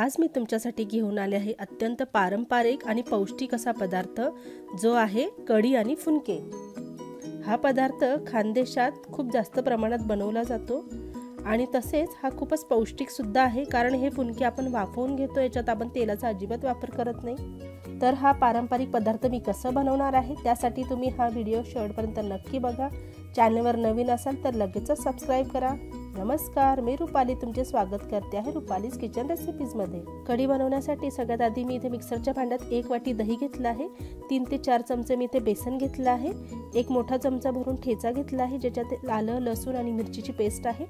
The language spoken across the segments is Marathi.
आज मी तुमच्यासाठी घेऊन आले आहे अत्यंत पारंपरिक आणि पौष्टिक असा पदार्थ जो आहे कढी आणि फुनके। हा पदार्थ खानदेशात खूप जास्त प्रमाणात बनवला जातो आणि तसेच हा खूपच पौष्टिक सुद्धा आहे, कारण हे फुनके आपण वाफवून घेतो, याच्यात आपण तेलाचा अजिबात वापर करत नाही। तर हा पारंपरिक पदार्थ मी कसं बनवणार आहे त्यासाठी तुम्ही हा व्हिडिओ शेवटपर्यंत नक्की बघा। चॅनलवर नवीन असाल तर लगेचच सबस्क्राइब करा। नमस्कार, मी रुपाली तुमचे स्वागत करते आहे रुपालीज किचन रेसिपीज मध्ये। कढी बनवण्यासाठी सगळ्यात आधी मी इथे मिक्सरच्या भांड्यात 1 वाटी दही घेतला आहे, 3 ते 4 चमचे मी इथे बेसन घेतला आहे, 1 मोठा चमचा भरून ठेचा घेतला आहे ज्याच्यात आलं, लसूण आणि मिरचीची पेस्ट आहे,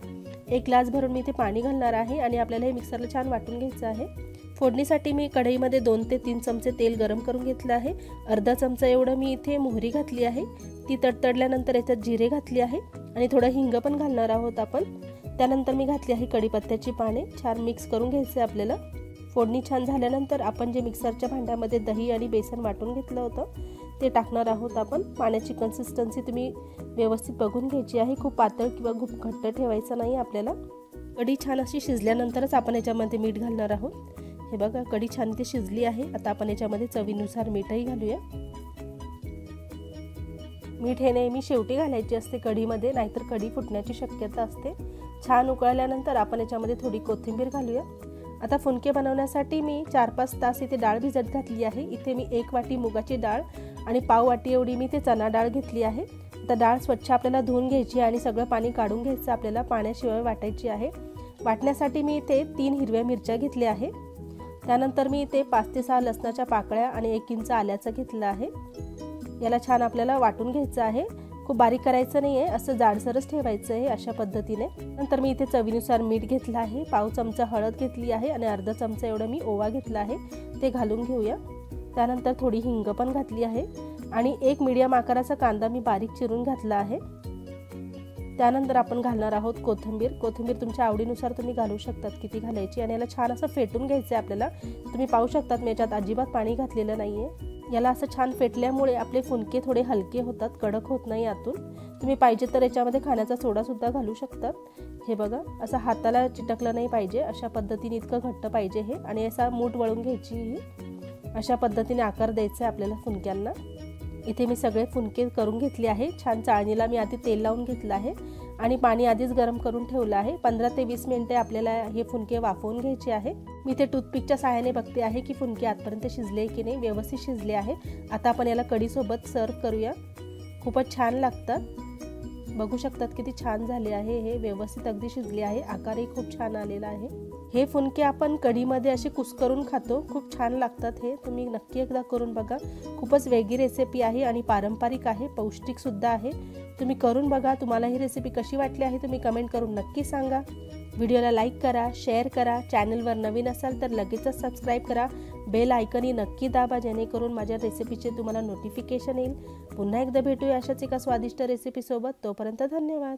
1 ग्लास भरून मी इथे पाणी घालणार आहे आणि आपल्याला हे मिक्सरला छान वाटून घ्यायचं आहे। फोडणीसाठी मी कढईमध्ये 2 ते 3 चमचे तेल गरम करून घेतले आहे, अर्धा चमचा एवढं मी इथे मोहरी घातली आहे, ती तडतडल्यानंतर याच्यात जिरे घातली आहे आणि थोडं हिंग पण घालणार आहोत आपण। त्यानंतर मी घातली आहे कढीपत्त्याची पाने, छान मिक्स करून घ्यायचे आपल्याला। फोडणी छान झाल्यानंतर आपण जे मिक्सरच्या भांड्यामध्ये दही आणि बेसन वाटून घेतलं होतं ते टाकणार आहोत आपण। पाण्याची कन्सिस्टन्सी तुम्ही व्यवस्थित बघून घ्यायची आहे, खूप पातळ किंवा खूप घट्ट ठेवायचं नाही आपल्याला। कढी छान अशी शिजल्यानंतरच आपण याच्यामध्ये मीठ घालणार आहोत। हे बघा, कढी छान इथे शिजली आहे। आता आपण याच्यामध्ये चवीनुसार मीठही घालूया। मीठ हे नेहमी शेवटी घालायचे असते कढीमध्ये, नाहीतर कढी फुटण्याची शक्यता असते। छान उकळल्यानंतर आपण याच्यामध्ये थोडी कोथिंबीर घालूया। आता फुनके बनवण्यासाठी मी 4-5 तास इथे डाळ भिजत घातली आहे। इथे मी 1 वाटी मुगाची डाळ आणि पाव वाटी एवढी मी इथे चणा डाळ घेतली आहे। आता डाळ स्वच्छ आपल्याला धुवून घ्यायची आणि सगळं पाणी काढून घ्यायचं आपल्याला, पाण्याशिवाय वाटायची आहे। वाटण्यासाठी मी इथे 3 हिरव्या मिरच्या घेतल्या आहे। त्यानंतर मी इथे 5 ते 6 लसणाच्या पाकळ्या आणि 1 इंच आल्याचं घेतलं आहे। याला छान आपल्याला वाटून घ्यायचं आहे, खूप बारीक करायचं नाही आहे, असं जाडसरच ठेवायचं आहे अशा पद्धतीने। नंतर मी इथे चवीनुसार मीठ घेतलं आहे, पाव चमचा हळद घेतली आहे आणि अर्धा चमचा एवढा मी ओवा घेतला आहे, ते घालून घेऊया। त्यानंतर थोडी हिंग पण घातली आहे आणि 1 मीडियम आकाराचा कांदा मी बारीक चिरून घातला आहे। त्यानंतर आपण घालणार आहोत कोथिंबीर। कोथिंबीर तुमच्या आवडीनुसार तुम्ही घालू शकतात किती घालायची, आणि याला छान असं फेटून घ्यायचं आहे आपल्याला। तुम्ही पाहू शकतात मी याच्यात अजिबात पाणी घातलेलं नाहीये। याला असं छान फेटल्यामुळे आपले फुनके थोडे हलके होतात, कडक होत नाही आतून। तुम्ही पाहिजे तर याच्यामध्ये खाण्याचा सोडा सुद्धा घालू शकतात। हे बघा, असं हाताला चिटकलं नाही पाहिजे, अशा पद्धतीने इतकं घट्ट पाहिजे हे, आणि असा मूठ वळून घ्यायची ही, अशा पद्धतीने आकार द्यायचा आहे आपल्याला फुनक्यांना। इथे मी सगळे फुनके करून घेतले आहे। छान चाळणीला मी आधी तेल लावून घेतलं आहे आणि पाणी आधीच गरम करून ठेवलं आहे। 15 ते 20 मिनिटे आपल्याला हे फुनके वाफवून घ्यायचे आहे। मी ते टूथपिकच्या सहाय्याने बघते आहे की फुनके आतपर्यंत शिजले की नाही, व्यवस्थित शिजले आहे। आता आपण याला कढीसोबत सर्व करूया, खूपच छान लागतात। बघू शकतात किती छान झाले आहे, हे व्यवस्थित अगदी शिजले आहे, आकारही खूप छान आलेला आहे। हे फुनके आपण कढीमध्ये असे कुस्करून खातो, खूप छान लागतात। हे तुम्ही नक्की एकदा करून बघा, खूपच वेगळी रेसिपी आहे आणि पारंपरिक आहे, पौष्टिक सुद्धा आहे। तुम्ही करून बघा। तुम्हाला ही रेसिपी कशी वाटली आहे तुम्ही कमेंट करून नक्की सांगा। व्हिडिओला लाईक करा, शेअर करा, चॅनलवर नवीन असाल तर लगेचच सबस्क्राइब करा, बेल आयकॉनही नक्की दाबा जेणेकरून माझ्या रेसिपीचे तुम्हाला नोटिफिकेशन येईल। पुन्हा एकदा भेटूया अशाच एका स्वादिष्ट रेसिपी सोबत, तोपर्यंत धन्यवाद।